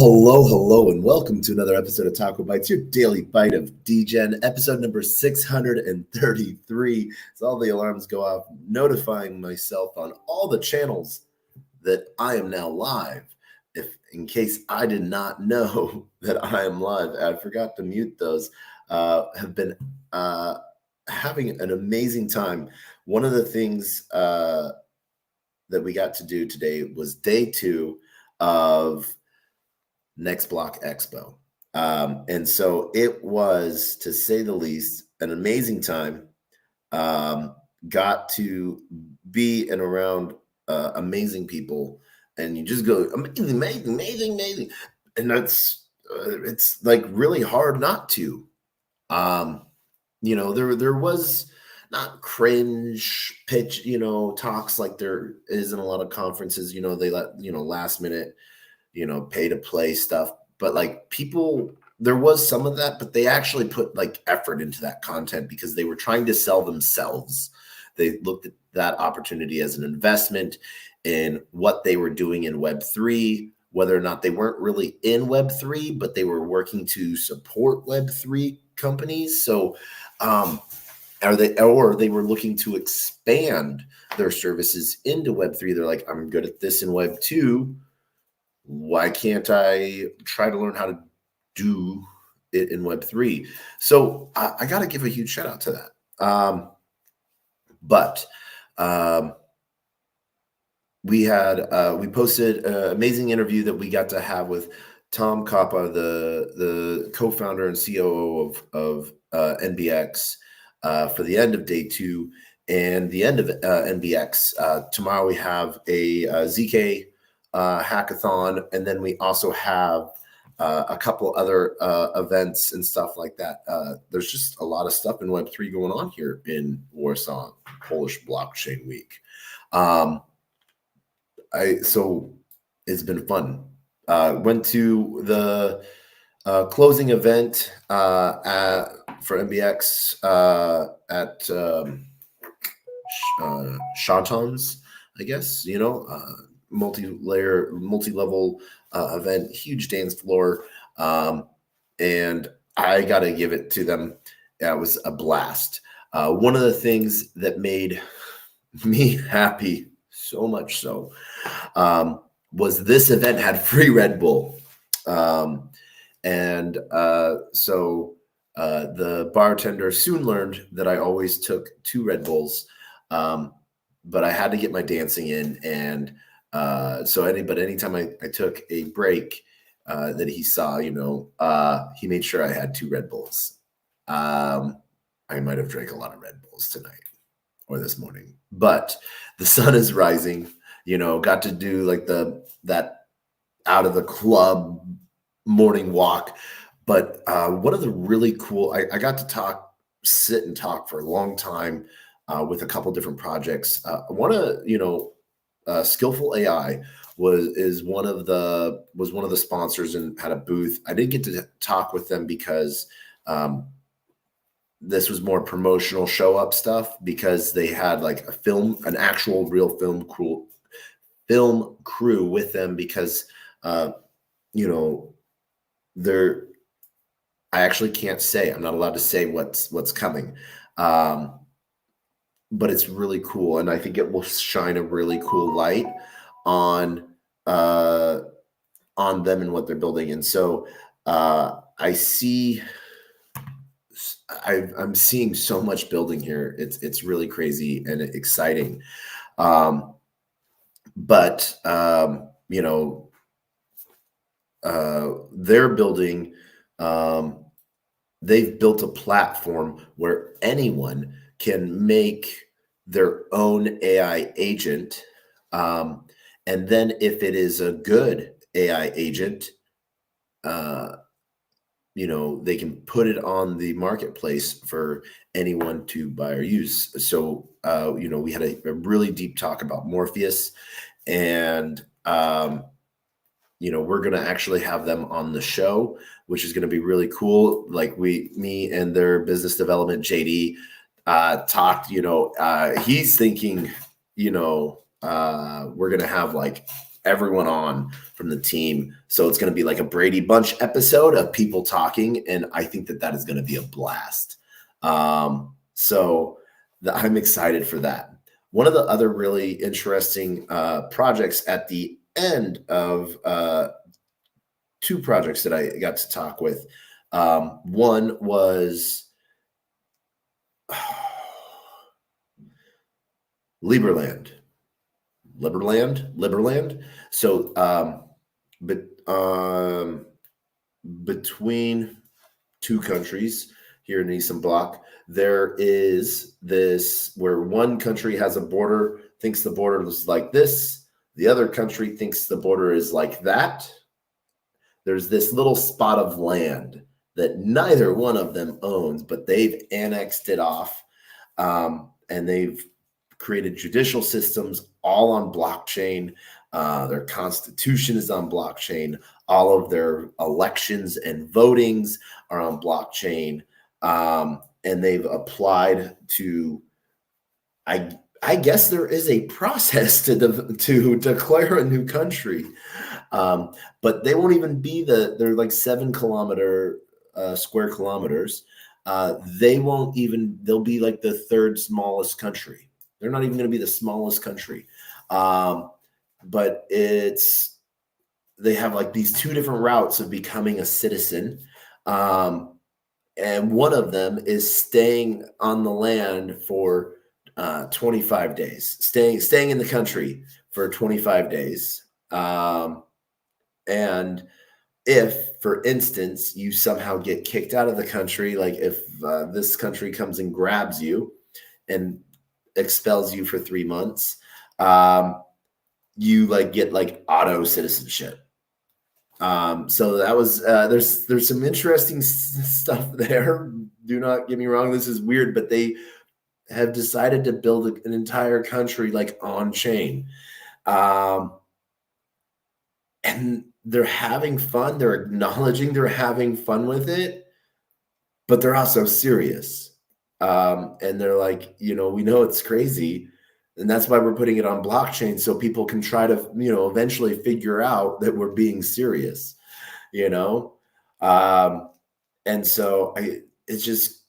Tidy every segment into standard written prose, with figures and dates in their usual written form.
Hello, and welcome to another episode of TacoBytes, your daily bite of Degen, episode number 633. As all the alarms go off, notifying myself on all the channels that I am now live. If in case I did not know that I am live, I forgot to mute those. Have been having an amazing time. One of the things that we got to do today was day 2 of Next Block Expo. And so it was, to say the least, an amazing time. Got to be and around amazing people, and you just go, amazing. And that's, it's like really hard not to. There was not cringe pitch, talks like there is in a lot of conferences. They let, last minute, pay to play stuff, but like people, there was some of that, but they actually put like effort into that content because they were trying to sell themselves. They looked at that opportunity as an investment in what they were doing in Web3, whether or not they weren't really in Web3, but they were working to support Web3 companies. So, or they were looking to expand their services into Web3. They're like, I'm good at this in Web2. Why can't I try to learn how to do it in Web3? So I got to give a huge shout out to that. We posted an amazing interview that we got to have with Tom Kappa, the co-founder and COO of NBX, for the end of day 2 and the end of NBX. Tomorrow we have a ZK hackathon, and then we also have a couple other events and stuff like that. There's just a lot of stuff in Web3 going on here in Warsaw, Polish Blockchain Week. So it's been fun. Went to the closing event for MBX at Shantons, I guess, multi-level event, huge dance floor. And I got to give it to them. It was a blast. One of the things that made me happy, so much so, was this event had free Red Bull. So the bartender soon learned that I always took 2 Red Bulls, but I had to get my dancing in. And anytime I took a break that he saw, he made sure I had 2 Red Bulls. I might have drank a lot of Red Bulls tonight or this morning, but the sun is rising. Got to do like that out of the club morning walk. But one of the really cool, I got to sit and talk for a long time with a couple different projects. One of Skillful AI was one of the sponsors and had a booth. I didn't get to talk with them because this was more promotional show up stuff, because they had like an actual real film crew with them, because I actually can't say, I'm not allowed to say what's coming. But it's really cool, and I think it will shine a really cool light on them and what they're building. And so I'm seeing so much building here. It's really crazy and exciting. They're building. They've built a platform where anyone can make their own AI agent. And then if it is a good AI agent, they can put it on the marketplace for anyone to buy or use. So, we had a really deep talk about Morpheus, and, we're going to actually have them on the show, which is going to be really cool. Like me and their business development, JD, talked, he's thinking, we're going to have like everyone on from the team. So it's going to be like a Brady Bunch episode of people talking, and I think that is going to be a blast. I'm excited for that. One of the other really interesting projects at the end of two projects that I got to talk with. One was Liberland. So, between two countries here in the Eastern Bloc, there is this where one country has a border, thinks the border is like this. The other country thinks the border is like that. There's this little spot of land that neither one of them owns, but they've annexed it off, and they've created judicial systems all on blockchain. Their constitution is on blockchain. All of their elections and votings are on blockchain. And they've applied to, I guess there is a process to declare a new country. But they won't even be they're like 7 square kilometers. They'll be like the third smallest country. They're not even going to be the smallest country. But they have like these 2 different routes of becoming a citizen. And one of them is staying on the land for 25 days, staying in the country for 25 days. And if, for instance, you somehow get kicked out of the country, like if this country comes and grabs you and expels you for 3 months, you like get like auto citizenship. So that was there's some interesting stuff there. Do not get me wrong, this is weird, but they have decided to build an entire country like on chain. And they're having fun. They're acknowledging they're having fun with it, but they're also serious. And they're like, we know it's crazy, and that's why we're putting it on blockchain so people can try to, eventually figure out that we're being serious, And so this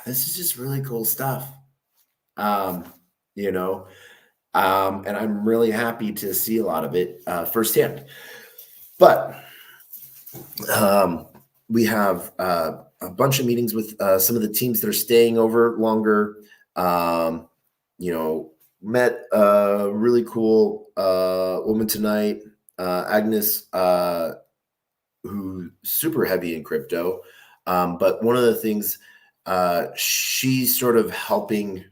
is just really cool stuff, And I'm really happy to see a lot of it firsthand. But we have a bunch of meetings with some of the teams that are staying over longer. Met a really cool woman tonight, Agnes, who's super heavy in crypto. But one of the things she's sort of helping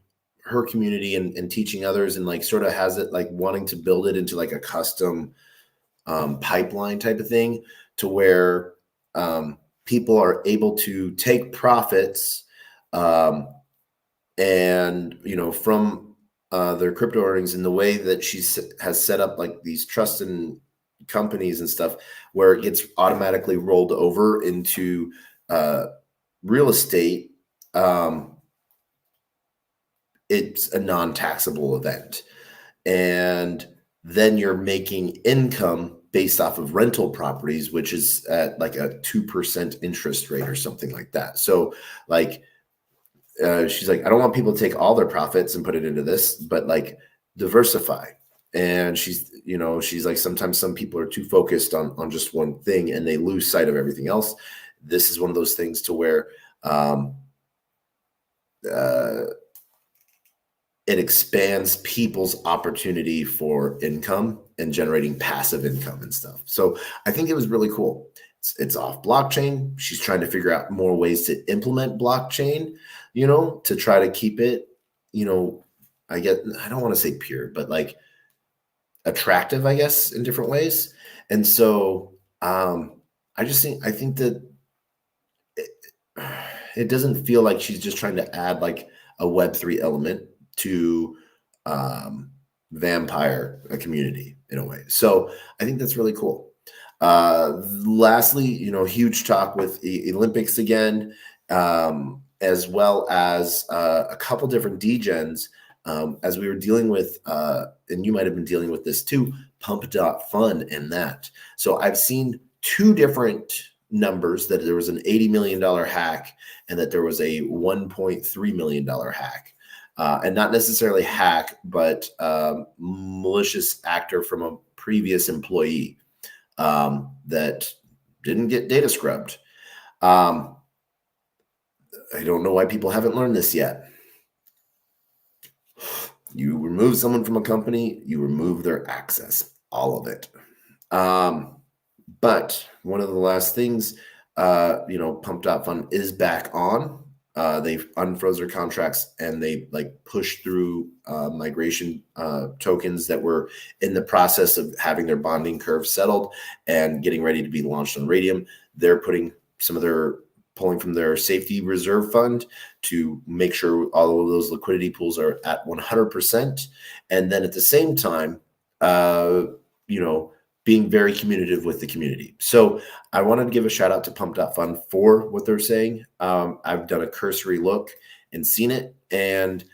her community and teaching others, and like sort of has it like wanting to build it into like a custom pipeline type of thing, to where people are able to take profits and from their crypto earnings, in the way that she has set up like these trust and companies and stuff, where it gets automatically rolled over into real estate. It's a non-taxable event, and then you're making income based off of rental properties, which is at like a 2% interest rate or something like that. So like she's like, I don't want people to take all their profits and put it into this, but like diversify. And she's like, sometimes some people are too focused on just one thing and they lose sight of everything else. This is one of those things to where it expands people's opportunity for income and generating passive income and stuff. So I think it was really cool. It's off blockchain. She's trying to figure out more ways to implement blockchain, to try to keep it, I don't want to say pure, but like attractive, I guess, in different ways. And so I think that it doesn't feel like she's just trying to add like a Web3 element to vampire a community in a way. So I think that's really cool. Lastly, huge talk with the Olympics again, as well as a couple different degens as we were dealing with, and you might have been dealing with this too, pump.fun and that. So I've seen two different numbers, that there was an $80 million hack and that there was a $1.3 million hack. And not necessarily hack, but malicious actor from a previous employee that didn't get data scrubbed. I don't know why people haven't learned this yet. You remove someone from a company, you remove their access, all of it. But one of the last things, Pump.Fun is back on. They've unfroze their contracts and they pushed through migration tokens that were in the process of having their bonding curve settled and getting ready to be launched on Radium. They're pulling from their safety reserve fund to make sure all of those liquidity pools are at 100%. And then at the same time, being very communicative with the community. So I wanted to give a shout out to Pump.Fun for what they're saying. I've done a cursory look and seen it. And,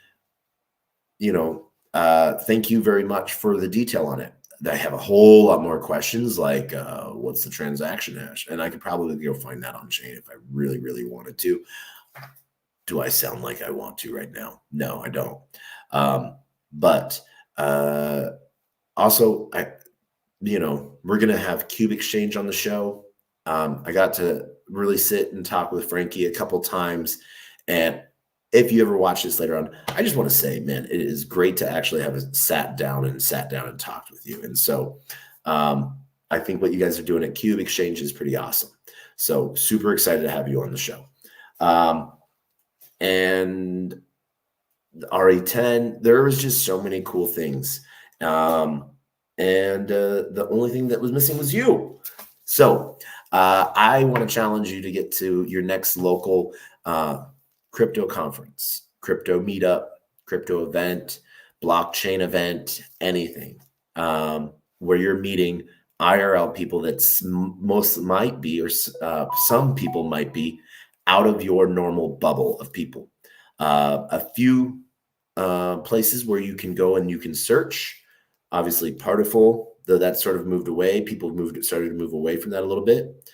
thank you very much for the detail on it. I have a whole lot more questions like what's the transaction hash? And I could probably go find that on chain if I really, really wanted to. Do I sound like I want to right now? No, I don't. But also, we're going to have Cube Exchange on the show. I got to really sit and talk with Frankie a couple times. And if you ever watch this later on, I just want to say, man, it is great to actually have sat down and talked with you. And so I think what you guys are doing at Cube Exchange is pretty awesome. So super excited to have you on the show. And RE10, there was just so many cool things. And the only thing that was missing was you. So I want to challenge you to get to your next local crypto conference, crypto meetup, crypto event, blockchain event, anything where you're meeting IRL people that most might be, or some people might be out of your normal bubble of people. A few places where you can go and you can search. Obviously, Partiful, though that sort of moved away. People started to move away from that a little bit.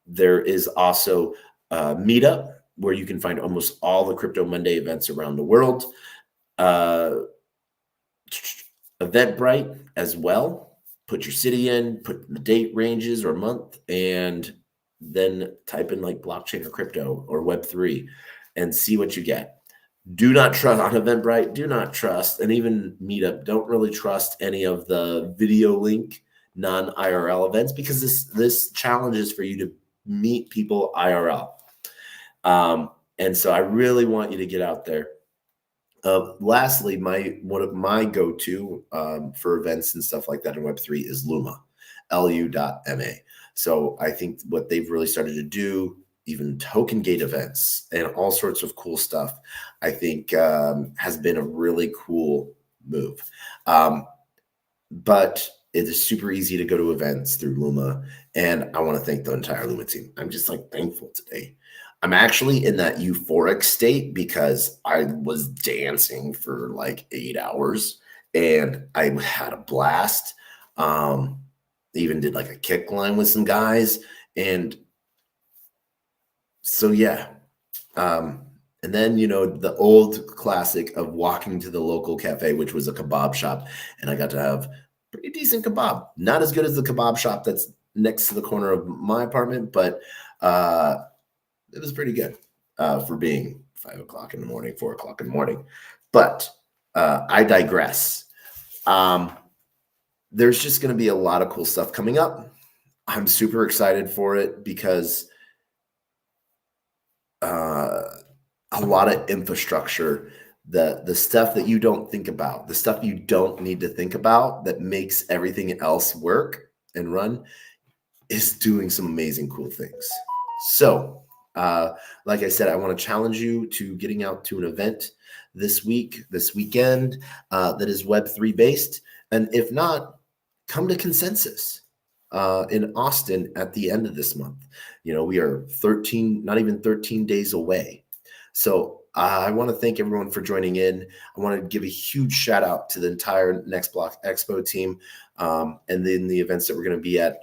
There is also Meetup, where you can find almost all the Crypto Monday events around the world. Eventbrite as well. Put your city in, put the date ranges or month, and then type in blockchain or crypto or Web3 and see what you get. Do not trust on Eventbrite. Do not trust, and even Meetup, don't really trust any of the video link non-IRL events, because this challenge is for you to meet people IRL. And so I really want you to get out there. Lastly, one of my go-to for events and stuff like that in Web3 is Luma, lu.ma. So I think what they've really started to do, even token gate events and all sorts of cool stuff, I think has been a really cool move. But it is super easy to go to events through Luma. And I want to thank the entire Luma team. I'm just thankful today. I'm actually in that euphoric state because I was dancing for 8 hours and I had a blast. Even did a kick line with some guys. And so, yeah. And then, the old classic of walking to the local cafe, which was a kebab shop. And I got to have pretty decent kebab. Not as good as the kebab shop that's next to the corner of my apartment, but it was pretty good for being 5 o'clock in the morning, 4 o'clock in the morning. But I digress. There's just going to be a lot of cool stuff coming up. I'm super excited for it because a lot of infrastructure, the stuff that you don't think about, the stuff you don't need to think about that makes everything else work and run, is doing some amazing cool things. So like I said, I want to challenge you to getting out to an event this weekend that is Web3 based. And if not, come to Consensus in Austin at the end of this month. We are not even 13 days away. So I want to thank everyone for joining in. I want to give a huge shout out to the entire Next Block Expo team, and then the events that we're going to be at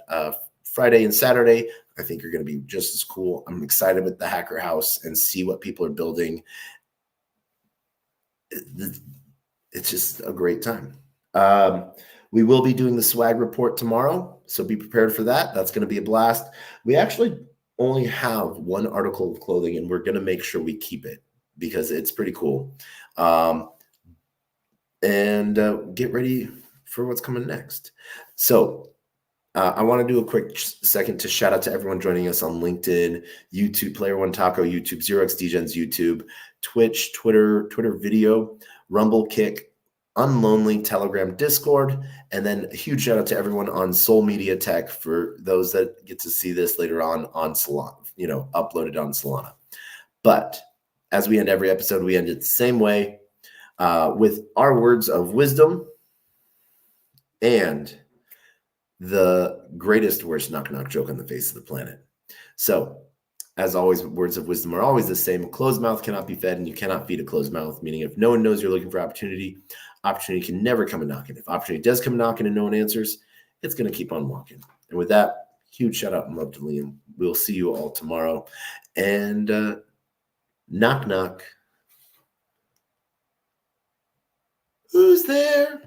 Friday and Saturday. I think are going to be just as cool. I'm excited with the Hacker House and see what people are building. It's just a great time. We will be doing the swag report tomorrow, so be prepared for that. That's going to be a blast. We actually only have one article of clothing, and we're going to make sure we keep it because it's pretty cool. And get ready for what's coming next. So I want to do a quick second to shout out to everyone joining us on LinkedIn, YouTube, Player One Taco, YouTube, 0x Degens, YouTube, Twitch, Twitter video, Rumble, Kick, Unlonely, Telegram, Discord, and then a huge shout out to everyone on Soul Media Tech for those that get to see this later on Solana, uploaded on Solana. But as we end every episode, we end it the same way with our words of wisdom and the greatest worst knock joke on the face of the planet. So, as always, words of wisdom are always the same. A closed mouth cannot be fed, and you cannot feed a closed mouth, meaning if no one knows you're looking for opportunity can never come a knocking. If opportunity does come knocking and no one answers, it's going to keep on walking. And with that, huge shout out and love to Liam. We'll see you all tomorrow. And knock, knock. Who's there?